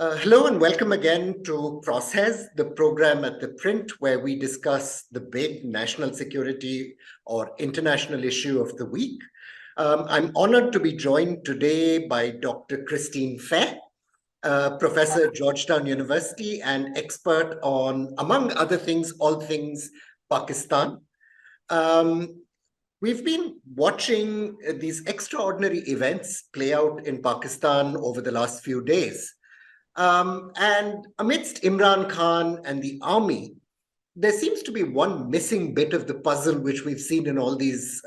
Hello and welcome again to Process, the program at ThePrint, where we discuss the big national security or international issue of the week. I'm honored to be joined today by Dr. Christine Fair, professor at Georgetown University and expert on, among other things, all things Pakistan. Um, we've been watching these extraordinary events play out in Pakistan over the last few days. And amidst Imran Khan and the army, there seems to be one missing bit of the puzzle, which we've seen in all these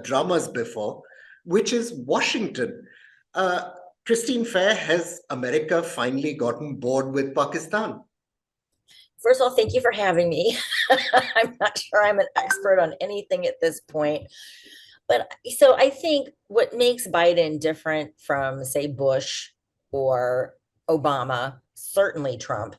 dramas before, which is Washington. Uh, Christine Fair, has America finally gotten bored with Pakistan? First of all, thank you for having me. I'm not sure I'm an expert on anything at this point. But so I think what makes Biden different from, say, Bush or Obama, certainly Trump,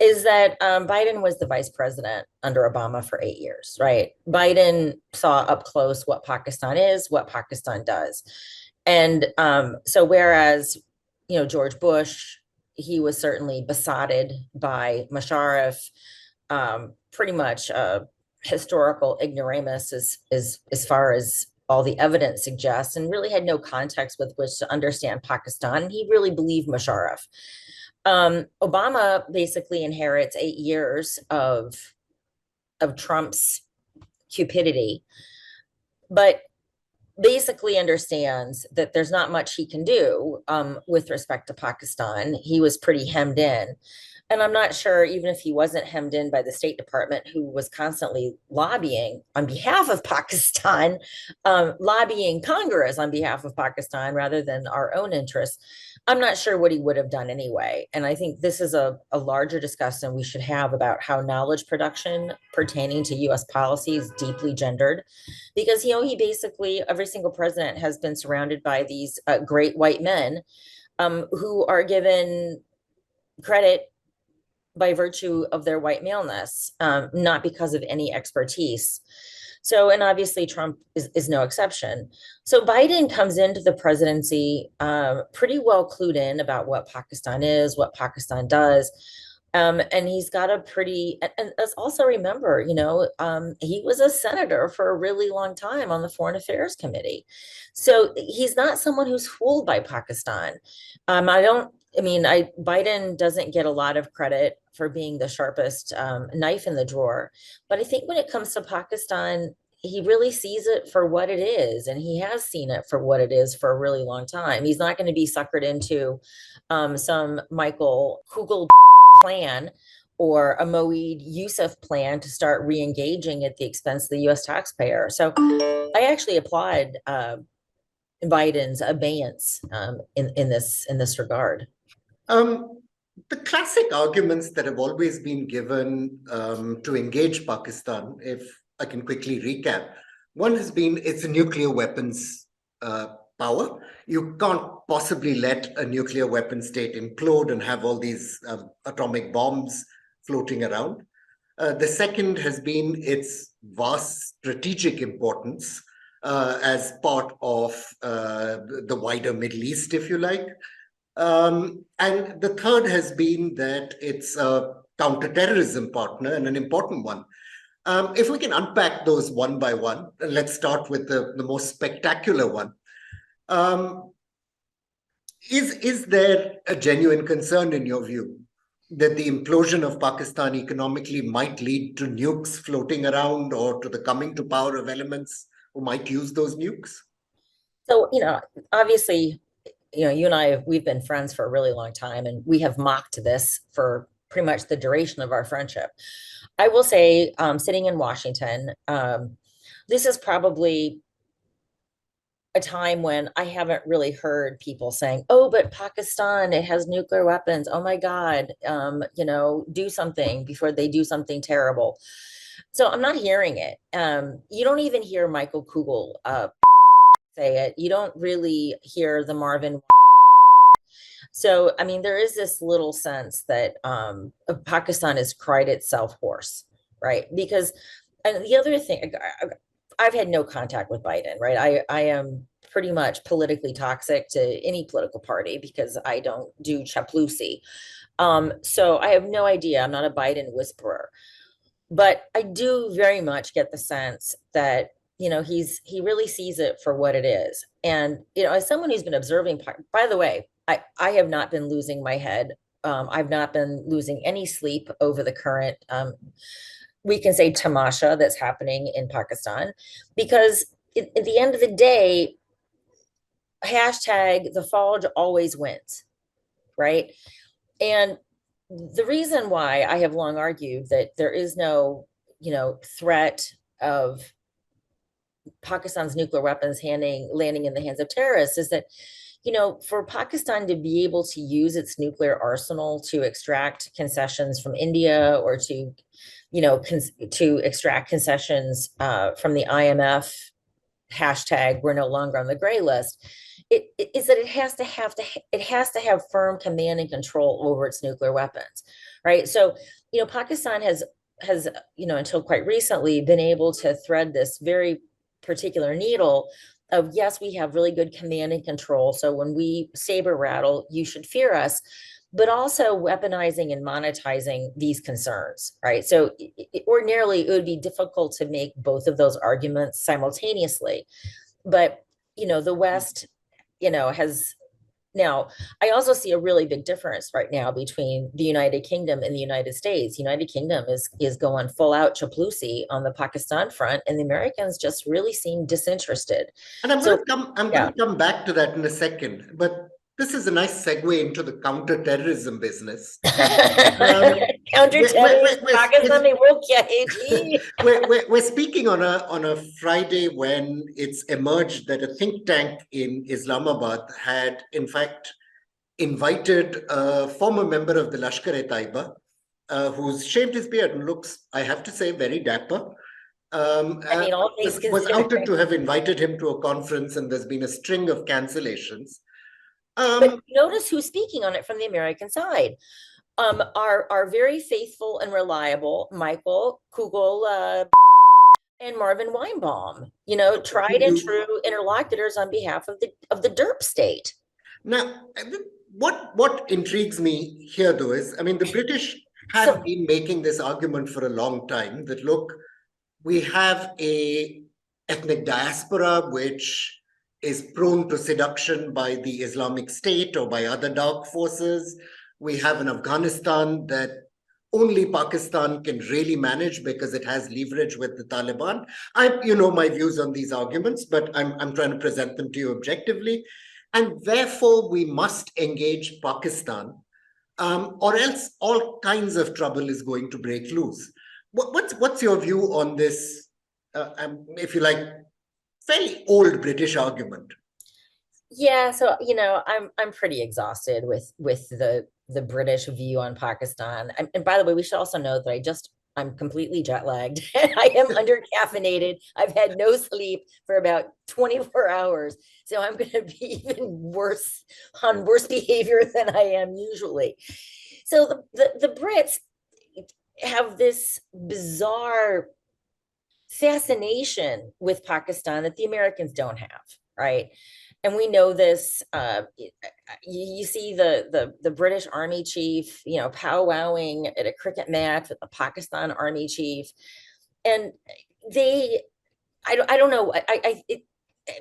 is that Biden was the vice president under Obama for 8 years, right? Biden saw up close what Pakistan is, what Pakistan does. And so whereas, George Bush, he was certainly besotted by Musharraf, pretty much historical ignoramus as far as all the evidence suggests, and really had no context with which to understand Pakistan. And he really believed Musharraf. Obama basically inherits 8 years of Trump's cupidity, but basically understands that there's not much he can do with respect to Pakistan. He was pretty hemmed in. And I'm not sure, even if he wasn't hemmed in by the State Department, who was constantly lobbying on behalf of Pakistan, lobbying Congress on behalf of Pakistan rather than our own interests, I'm not sure what he would have done anyway. And I think this is a larger discussion we should have about how knowledge production pertaining to US policy is deeply gendered. Because, he basically, every single president has been surrounded by these great white men who are given credit by virtue of their white maleness, not because of any expertise. So, and obviously Trump is no exception. So Biden comes into the presidency pretty well clued in about what Pakistan is, what Pakistan does. And he's got a pretty, and let's also remember, he was a senator for a really long time on the Foreign Affairs Committee. So he's not someone who's fooled by Pakistan. Biden doesn't get a lot of credit for being the sharpest knife in the drawer. But I think when it comes to Pakistan, he really sees it for what it is, and he has seen it for what it is for a really long time. He's not going to be suckered into some Michael Kugel plan or a Moeed Yusuf plan to start re-engaging at the expense of the U.S. taxpayer. So I actually applaud Biden's abeyance in this regard. The classic arguments that have always been given to engage Pakistan, if I can quickly recap, one has been it's a nuclear weapons power. You can't possibly let a nuclear weapon state implode and have all these atomic bombs floating around. The second has been its vast strategic importance as part of the wider Middle East, if you like. And the third has been that it's a counterterrorism partner and an important one. If we can unpack those one by one, let's start with the most spectacular one. Is there a genuine concern in your view that the implosion of Pakistan economically might lead to nukes floating around or to the coming to power of elements who might use those nukes? So, obviously, you and I, we've been friends for a really long time, and we have mocked this for pretty much the duration of our friendship. I will say, sitting in Washington, this is probably a time when I haven't really heard people saying, "Oh, but Pakistan, it has nuclear weapons. Oh my God, do something before they do something terrible." So I'm not hearing it. You don't even hear Michael Kugel say it. You don't really hear the Marvin. So, I mean, there is this little sense that Pakistan has cried itself hoarse, right? Because, and the other thing, I've had no contact with Biden, right? I am pretty much politically toxic to any political party because I don't do chaploosi. So I have no idea. I'm not a Biden whisperer, but I do very much get the sense that, he really sees it for what it is. And, as someone who's been observing, by the way, I have not been losing my head. I've not been losing any sleep over the current, we can say tamasha that's happening in Pakistan, because at the end of the day, hashtag the Fauj always wins, right? And the reason why I have long argued that there is no, threat of Pakistan's nuclear weapons landing in the hands of terrorists is that, for Pakistan to be able to use its nuclear arsenal to extract concessions from India, or to, to extract concessions from the IMF, hashtag we're no longer on the gray list, it is that it has to have firm command and control over its nuclear weapons, right? So, Pakistan has until quite recently been able to thread this very particular needle of, yes, we have really good command and control, so when we saber rattle, you should fear us, but also weaponizing and monetizing these concerns, right? So ordinarily it would be difficult to make both of those arguments simultaneously, but the West, has now. I also see a really big difference right now between the United Kingdom and the United States. United Kingdom is going full out chaploosi on the Pakistan front, and the Americans just really seem disinterested. And I'm So going to come. I'm yeah. going to come back to that in a second. But this is a nice segue into the counterterrorism business. Counterterrorism, Pakistan mein wo kya hai ji? We're speaking on a Friday when it's emerged that a think tank in Islamabad had, in fact, invited a former member of the Lashkar-e-Taiba, who's shaved his beard and looks, I have to say, very dapper. I mean, all things was outed considered. to have invited him to a conference, and there's been a string of cancellations. But notice who's speaking on it from the American side. Our very faithful and reliable Michael Kugel and Marvin Weinbaum, tried and true interlocutors on behalf of the derp state. Now, what intrigues me here, though, is, I mean, the British have been making this argument for a long time that, look, we have a ethnic diaspora which is prone to seduction by the Islamic State or by other dark forces. We have an Afghanistan that only Pakistan can really manage because it has leverage with the Taliban. You know my views on these arguments, but I'm trying to present them to you objectively. And therefore, we must engage Pakistan, or else all kinds of trouble is going to break loose. What's your view on this, if you like, fairly old British argument? Yeah, so I'm pretty exhausted with the British view on Pakistan. And by the way, we should also know that I'm completely jet lagged. I am under caffeinated. I've had no sleep for about 24 hours. So I'm going to be even worse behavior than I am usually. So the Brits have this bizarre fascination with Pakistan that the Americans don't have, right? And we know this. You see the British Army chief, powwowing at a cricket match with the Pakistan Army chief, and I don't know.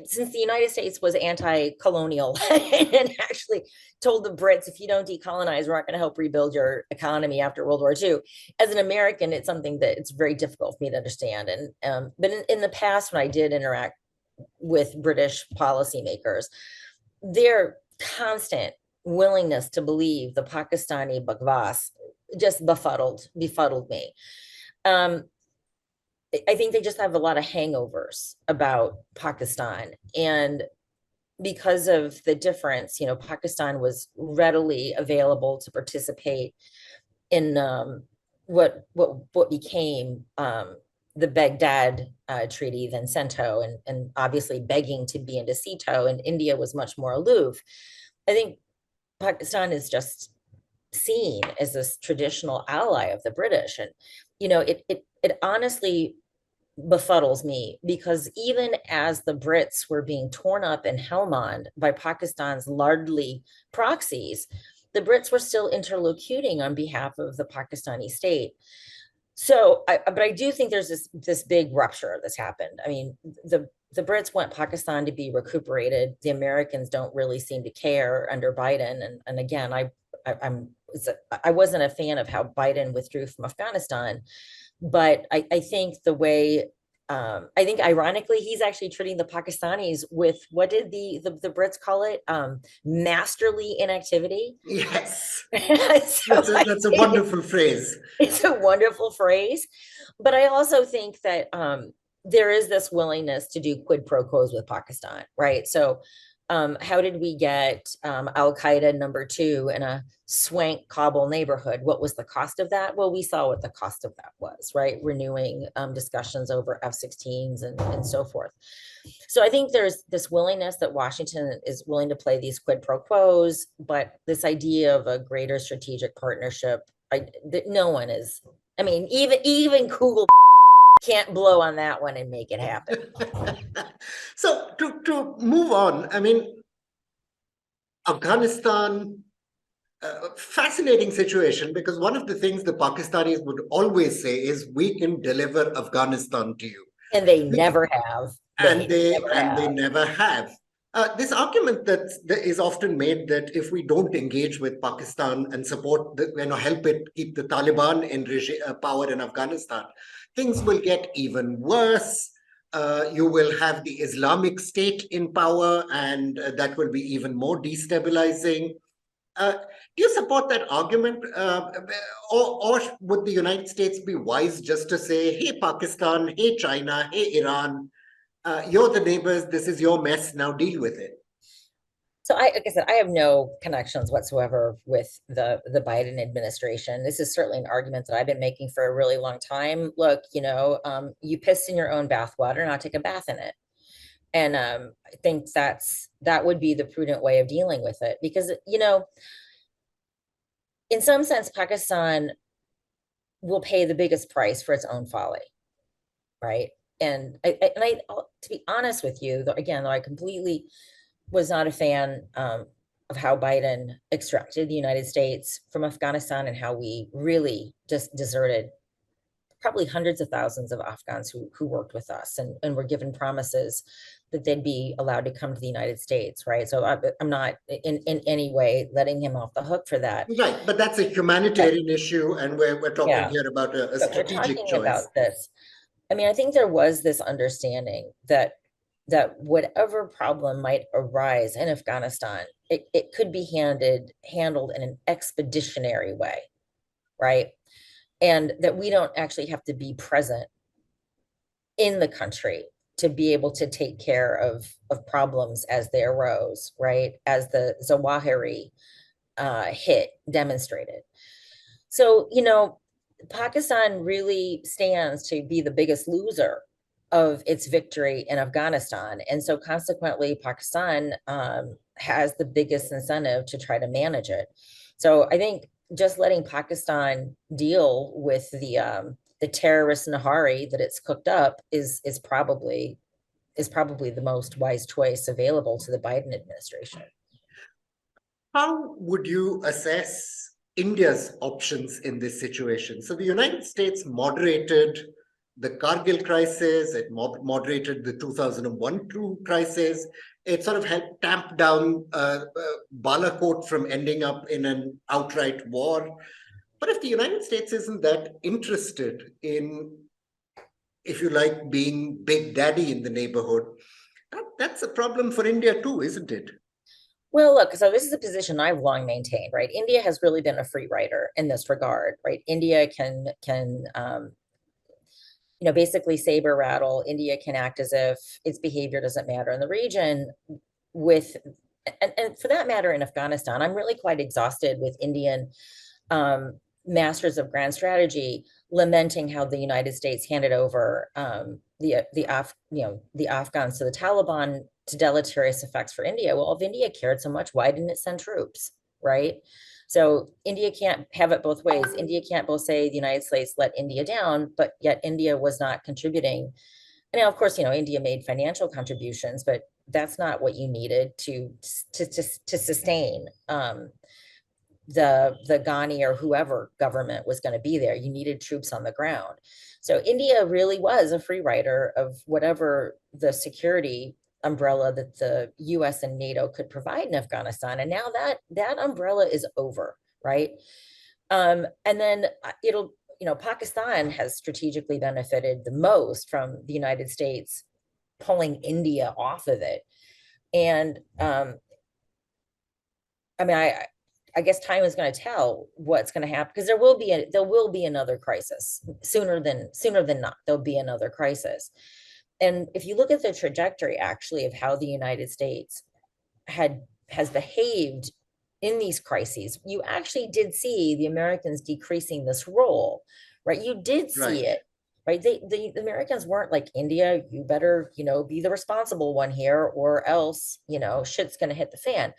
Since the United States was anti-colonial and actually told the Brits, if you don't decolonize, we're not going to help rebuild your economy after World War II. As an American, it's something that it's very difficult for me to understand. And but in the past, when I did interact with British policymakers, their constant willingness to believe the Pakistani bakwas just befuddled me. I think they just have a lot of hangovers about Pakistan. And because of the difference, Pakistan was readily available to participate in what became the Baghdad Treaty, then CENTO, and obviously begging to be into CETO, and India was much more aloof. I think Pakistan is just seen as this traditional ally of the British. And, it honestly befuddles me, because even as the Brits were being torn up in Helmand by Pakistan's largely proxies, the Brits were still interlocuting on behalf of the Pakistani state. So, but I do think there's this big rupture that's happened. I mean, the Brits want Pakistan to be recuperated. The Americans don't really seem to care under Biden. And again, I wasn't a fan of how Biden withdrew from Afghanistan, but I think the way, I think ironically, he's actually treating the Pakistanis with, what did the Brits call it? Masterly inactivity. Yes, So that's a wonderful phrase. it's a wonderful phrase. But I also think that there is this willingness to do quid pro quos with Pakistan, right? So how did we get Al Qaeda #2 in a swank Kabul neighborhood? What was the cost of that? Well, we saw what the cost of that was, right? Renewing discussions over F-16s and so forth. So I think there's this willingness that Washington is willing to play these quid pro quos, but this idea of a greater strategic partnership, no one is. I mean, even Google can't blow on that one and make it happen. So to move on, I mean, Afghanistan, fascinating situation, because one of the things the Pakistanis would always say is, we can deliver Afghanistan to you. And they never have. And they never have. This argument that is often made, that if we don't engage with Pakistan and support help it keep the Taliban in power in Afghanistan, things will get even worse. You will have the Islamic State in power, and that will be even more destabilizing. Do you support that argument? Or would the United States be wise just to say, hey, Pakistan, hey, China, hey, Iran, you're the neighbors, this is your mess, now deal with it? So like I said, I have no connections whatsoever with the Biden administration. This is certainly an argument that I've been making for a really long time. Look, you pissed in your own bathwater, now take a bath in it. And I think that would be the prudent way of dealing with it, because in some sense, Pakistan will pay the biggest price for its own folly, right? And to be honest with you, though I completely was not a fan of how Biden extracted the United States from Afghanistan, and how we really just deserted probably hundreds of thousands of Afghans who worked with us and were given promises that they'd be allowed to come to the United States, right? So I'm not in any way letting him off the hook for that. Right, but that's a humanitarian issue, and we're talking here about a We're strategic talking choice. about this. I mean, I think there was this understanding that whatever problem might arise in Afghanistan, it could be handled in an expeditionary way, right? And that we don't actually have to be present in the country to be able to take care of problems as they arose, right? As the Zawahiri hit demonstrated. So, Pakistan really stands to be the biggest loser of its victory in Afghanistan. And so consequently, Pakistan has the biggest incentive to try to manage it. So I think just letting Pakistan deal with the terrorist Nahari that it's cooked up is probably the most wise choice available to the Biden administration. How would you assess India's options in this situation? So the United States moderated the Kargil crisis, it moderated the 2001 crisis, it sort of helped tamp down Balakot from ending up in an outright war. But if the United States isn't that interested in, if you like, being big daddy in the neighborhood, that's a problem for India too, isn't it? Well, look, so this is a position I've long maintained, right? India has really been a free rider in this regard, right? India can basically saber rattle. India can act as if its behavior doesn't matter in the region with, and for that matter, in Afghanistan. I'm really quite exhausted with Indian masters of grand strategy lamenting how the United States handed over the Afghans to the Taliban to deleterious effects for India. Well, if India cared so much, why didn't it send troops, right? So India can't have it both ways. India can't both say the United States let India down, but yet India was not contributing. And now, of course, India made financial contributions, but that's not what you needed to sustain the Ghani or whoever government was going to be there. You needed troops on the ground. So India really was a free rider of whatever the security umbrella that the US and NATO could provide in Afghanistan. And now that umbrella is over, right? And then Pakistan has strategically benefited the most from the United States pulling India off of it. And I guess time is going to tell what's going to happen, because there will be another crisis sooner than not. There'll be another crisis. And if you look at the trajectory actually of how the United States has behaved in these crises, you actually did see the Americans decreasing this role, right? You did see it, right? The Americans weren't like, India, you better, be the responsible one here, or else, shit's going to hit the fan.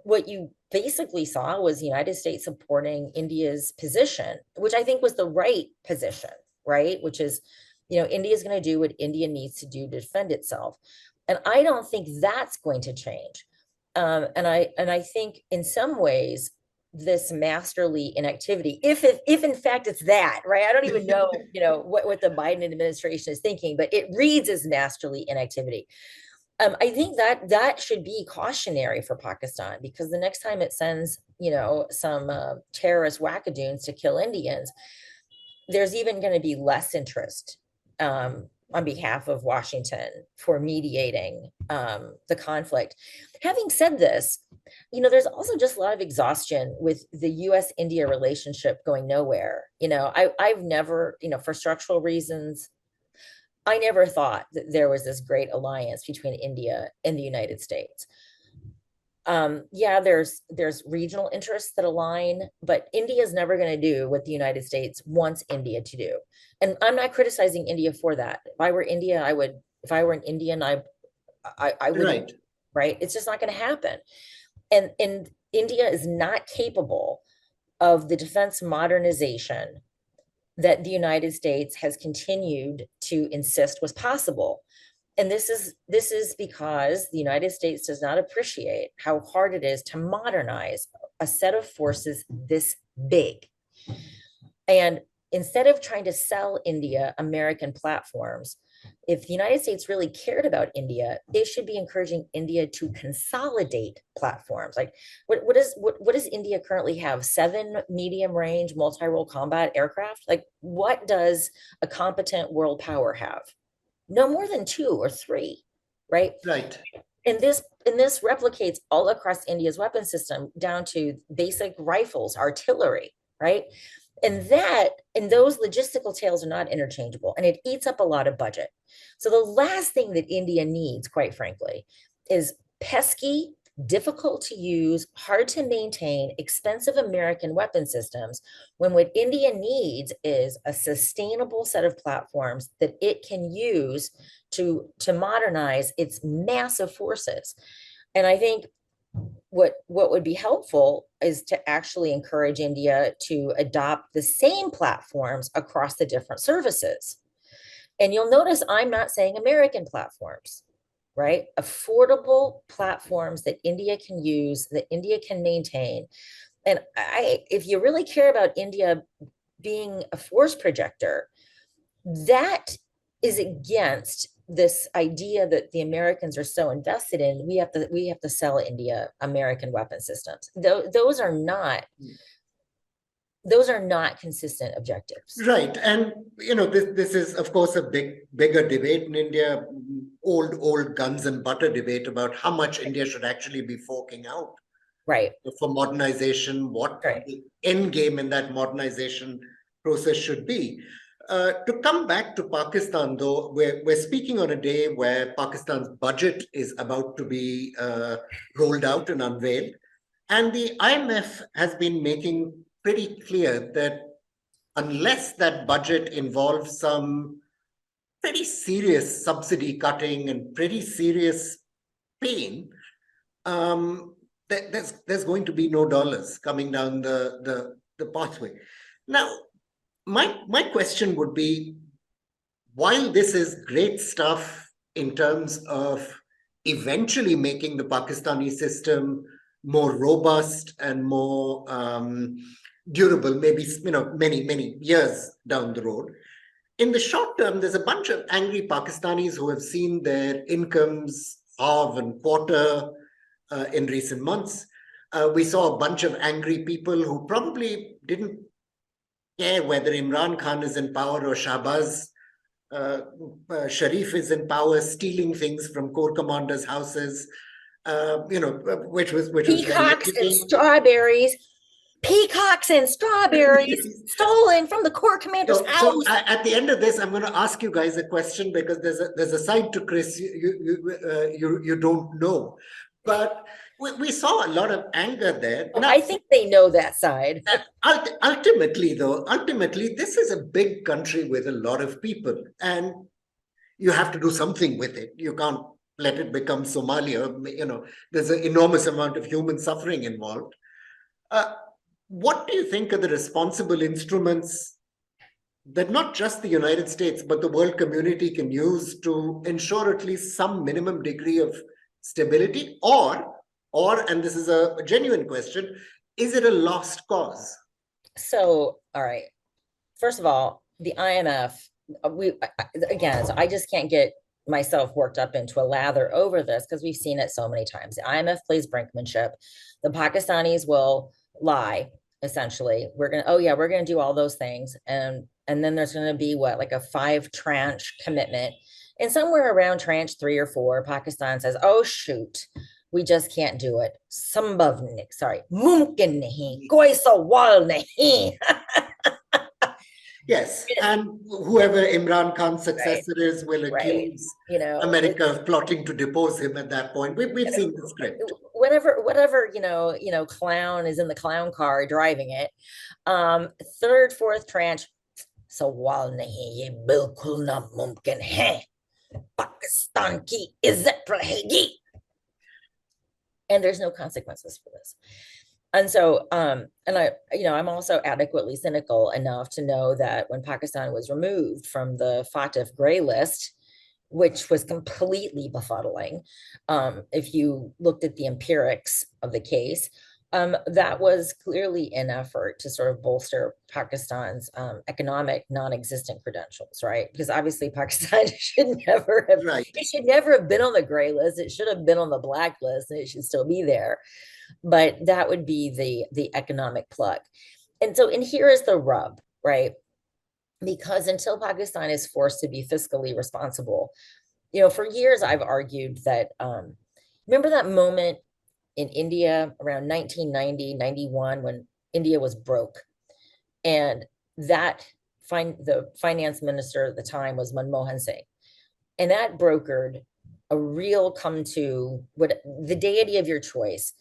What you basically saw was the United States supporting India's position, which I think was the right position, right? Which is, India is going to do what India needs to do to defend itself. And I don't think that's going to change. And I think in some ways, this masterly inactivity, if in fact it's that, right? I don't even know, what the Biden administration is thinking, but it reads as masterly inactivity. I think that should be cautionary for Pakistan, because the next time it sends, some terrorist wackadoons to kill Indians, there's even going to be less interest on behalf of Washington for mediating the conflict. Having said this, there's also just a lot of exhaustion with the US-India relationship going nowhere. I've never, for structural reasons, I never thought that there was this great alliance between India and the United States. Yeah, there's regional interests that align, but India is never going to do what the United States wants India to do. And I'm not criticizing India for that. If I were India, if I were an Indian, I would, right? It's just not going to happen. And India is not capable of the defense modernization that the United States has continued to insist was possible. And this is because the United States does not appreciate how hard it is to modernize a set of forces this big. And instead of trying to sell India American platforms, if the United States really cared about India, it should be encouraging India to consolidate platforms. Like, what does India currently have? 7 medium-range multi-role combat aircraft? Like, what does a competent world power have? No more than 2 or 3, right? Right. And this replicates all across India's weapon system, down to basic rifles, artillery, right? And those logistical tails are not interchangeable, and it eats up a lot of budget. So the last thing that India needs, quite frankly, is pesky, difficult to use, hard to maintain, expensive American weapon systems, when what India needs is a sustainable set of platforms that it can use to modernize its massive forces. And I think what would be helpful is to actually encourage India to adopt the same platforms across the different services. And you'll notice I'm not saying American platforms, right? Affordable platforms that India can use, that India can maintain. And if you really care about India being a force projector, that is against this idea that the Americans are so invested in. We have to sell India American weapon systems. Those are not consistent objectives. Right. And, this is, of course, a bigger debate in India, old guns and butter debate about how much India should actually be forking out. Right. For modernization, what the end game in that modernization process should be. To come back to Pakistan, though, we're speaking on a day where Pakistan's budget is about to be rolled out and unveiled. And the IMF has been making pretty clear that unless that budget involves some pretty serious subsidy cutting and pretty serious pain, there's going to be no dollars coming down the pathway. Now, my question would be, while this is great stuff in terms of eventually making the Pakistani system more robust and more durable, maybe many years down the road, in the short term, there's a bunch of angry Pakistanis who have seen their incomes halve and quarter in recent months. We saw a bunch of angry people who probably didn't care whether Imran Khan is in power or Shahbaz Sharif is in power, stealing things from corps commanders' houses, which was peacocks and strawberries. Peacocks and strawberries stolen from the corps commander's house. So at the end of this, I'm going to ask you guys a question, because there's a side to Chris you don't know, but we saw a lot of anger there. Now, I think they know that side. Ultimately, this is a big country with a lot of people, and you have to do something with it. You can't let it become Somalia. There's an enormous amount of human suffering involved. What do you think are the responsible instruments that not just the United States, but the world community can use to ensure at least some minimum degree of stability? Or, and this is a genuine question, is it a lost cause? So, all right. First of all, the IMF, so I just can't get myself worked up into a lather over this, because we've seen it so many times. The IMF plays brinkmanship. The Pakistanis will lie, essentially. We're gonna do all those things, and then there's gonna be like a 5 tranche commitment, and somewhere around tranche 3 or 4, Pakistan says, oh shoot, we just can't do it. Mumkin nahi, koi sawal nahi. Yes, and whoever Imran Khan's successor is will accuse America of plotting to depose him at that point. We've seen the script. Whatever clown is in the clown car driving it. 3rd, 4th tranche. Sawal nahi, ye bilkul na mumkin hai. Pakistan ki izzat rahegi. And there's no consequences for this. And so, I'm also adequately cynical enough to know that when Pakistan was removed from the FATF gray list, which was completely befuddling, if you looked at the empirics of the case, that was clearly an effort to sort of bolster Pakistan's economic non-existent credentials, right? Because obviously Pakistan should never have, it should never have been on the gray list. It should have been on the black list, and it should still be there. But that would be the economic plug. And here is the rub, right? Because until Pakistan is forced to be fiscally responsible, for years I've argued that, remember that moment in India around 1990, 91, when India was broke, and the finance minister at the time was Manmohan Singh, and that brokered a real come to the deity of your choice.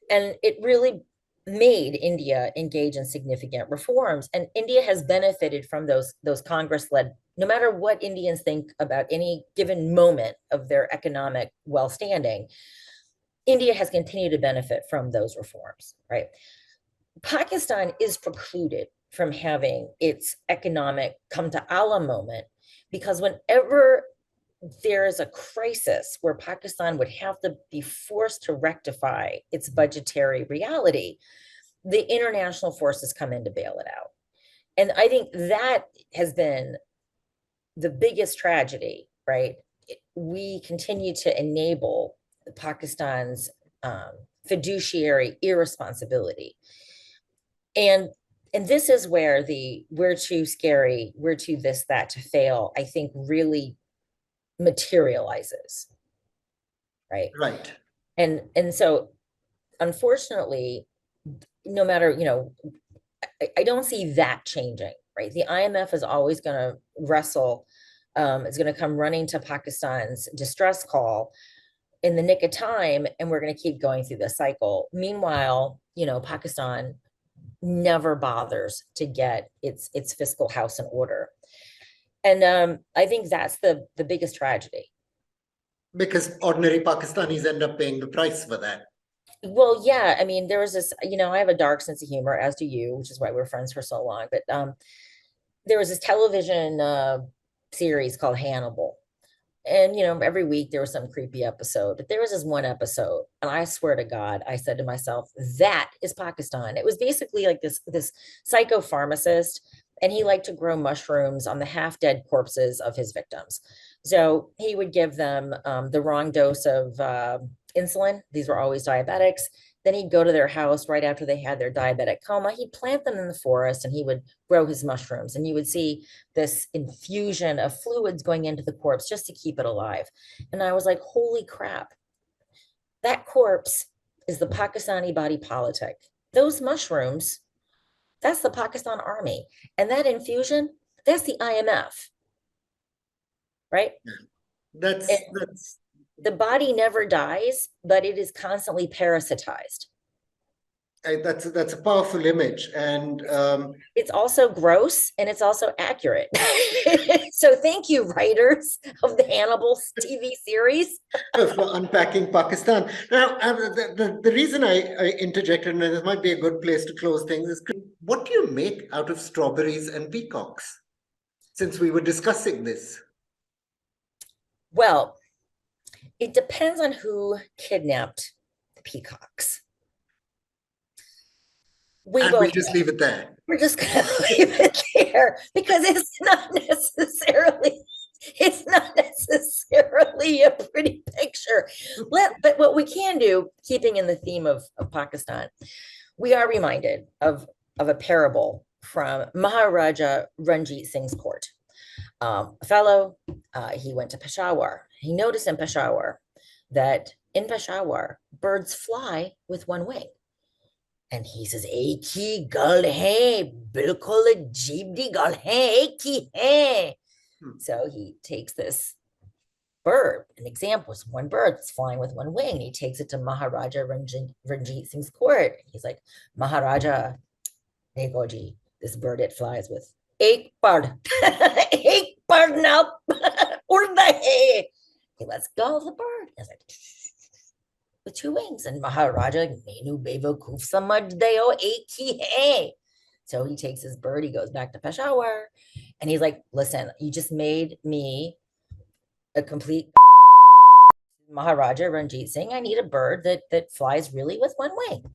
And it really made India engage in significant reforms. And India has benefited from those Congress-led, no matter what Indians think about any given moment of their economic well-standing, India has continued to benefit from those reforms, right? Pakistan is precluded from having its economic come to Allah moment, because whenever there is a crisis where Pakistan would have to be forced to rectify its budgetary reality, the international forces come in to bail it out. And I think that has been the biggest tragedy, right? We continue to enable Pakistan's fiduciary irresponsibility. And this is where we're too scary, we're too this, that to fail, I think, really materializes, right? And so unfortunately, no matter, I don't see that changing, right? The IMF is always going to wrestle, it's going to come running to Pakistan's distress call in the nick of time, and we're going to keep going through this cycle. Meanwhile, Pakistan never bothers to get its fiscal house in order. And I think that's the biggest tragedy. Because ordinary Pakistanis end up paying the price for that. Well, yeah, I mean, there was this, I have a dark sense of humor, as do you, which is why we're friends for so long. But there was this television series called Hannibal. And every week there was some creepy episode, but there was this one episode, and I swear to God, I said to myself, that is Pakistan. It was basically like this psycho pharmacist, and he liked to grow mushrooms on the half-dead corpses of his victims. So he would give them the wrong dose of insulin. These were always diabetics. Then he'd go to their house right after they had their diabetic coma. He'd plant them in the forest, and he would grow his mushrooms, and you would see this infusion of fluids going into the corpse just to keep it alive. And I was like, holy crap, that corpse is the Pakistani body politic. Those mushrooms, that's the Pakistan army. And that infusion, that's the IMF, right? And That's the body never dies, but it is constantly parasitized. that's a powerful image, and It's also gross and it's also accurate. So thank you, writers of the Hannibal TV series. for unpacking Pakistan. Now, the reason I interjected, and this might be a good place to close things, is what do you make out of strawberries and peacocks? Since we were discussing this, Well, it depends on who kidnapped the peacocks. We and we'll both just know. leave it there. We're just going to leave it there because it's not necessarily a pretty picture. But what we can do, keeping in the theme of Pakistan, we are reminded of a parable from Maharaja Ranjit Singh's court. A fellow, he went to Peshawar. He noticed in Peshawar that in Peshawar, birds fly with one wing. And he says, "Ek hi gal hai, bilkul ajeeb di gal hai, ek hi hai." So he takes this bird, an example is one bird that's flying with one wing. He takes it to Maharaja Ranjit Singh's court. He's like, "Maharaja, देखो जी, this bird it flies with एक bird, एक bird now, उड़ना है." Okay, let's go of the bird. It's like with two wings, and Maharaja Menu Bewakoof Samadeo एक ही है. So he takes his bird, he goes back to Peshawar, and he's like, "Listen, you just made me a complete Maharaja Ranjit Singh. I need a bird that flies really with one wing."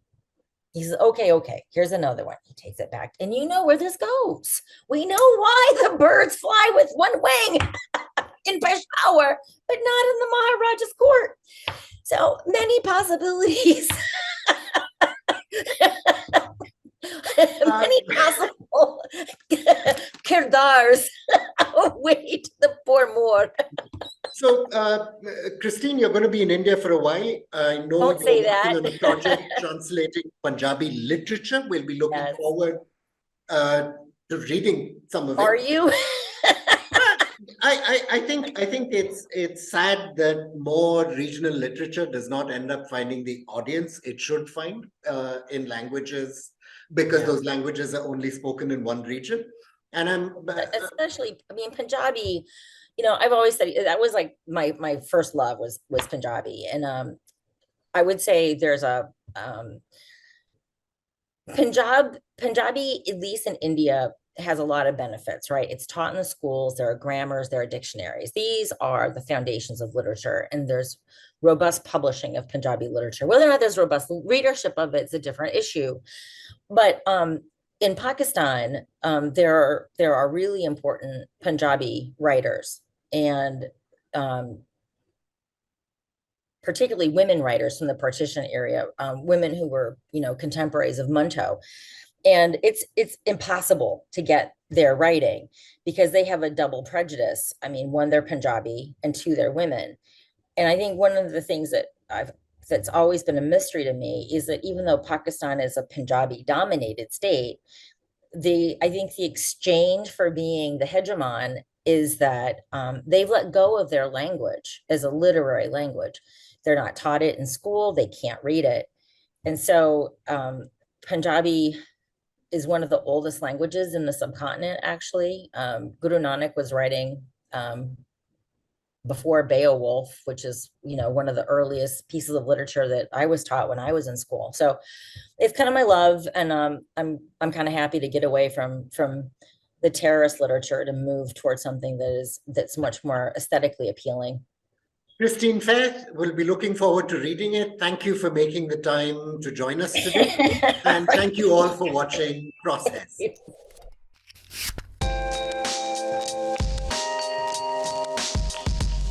He says, okay, here's another one. He takes it back. And you know where this goes. We know why the birds fly with one wing in Peshawar, but not in the Maharaja's court. So many possibilities. Many possible kirdars await the poor Moor. So, Christine, you're going to be in India for a while. I know Don't you're say working that. on a project translating Punjabi literature. We'll be looking Yes. forward to reading some of it. Are you? I think it's sad that more regional literature does not end up finding the audience it should find in languages, because Yeah. those languages are only spoken in one region. And Especially, I mean, Punjabi, I've always said that was like my first love was Punjabi. And I would say there's a Punjabi, at least in India, has a lot of benefits, right? It's taught in the schools, there are grammars, there are dictionaries. These are the foundations of literature, and there's robust publishing of Punjabi literature. Whether or not there's robust readership of it is a different issue. But in Pakistan, there are really important Punjabi writers, and particularly women writers from the partition area, women who were, contemporaries of Munto. And it's impossible to get their writing because they have a double prejudice. I mean, one, they're Punjabi, and two, they're women. And I think one of the things that's always been a mystery to me is that even though Pakistan is a Punjabi dominated state, I think the exchange for being the hegemon is that they've let go of their language as a literary language. They're not taught it in school, they can't read it. And so Punjabi is one of the oldest languages in the subcontinent, actually. Guru Nanak was writing before Beowulf, which is, one of the earliest pieces of literature that I was taught when I was in school. So it's kind of my love, and I'm kind of happy to get away from the terrorist literature to move towards something that's much more aesthetically appealing. Christine Fair, will be looking forward to reading it. Thank you for making the time to join us today. And thank you all for watching Process.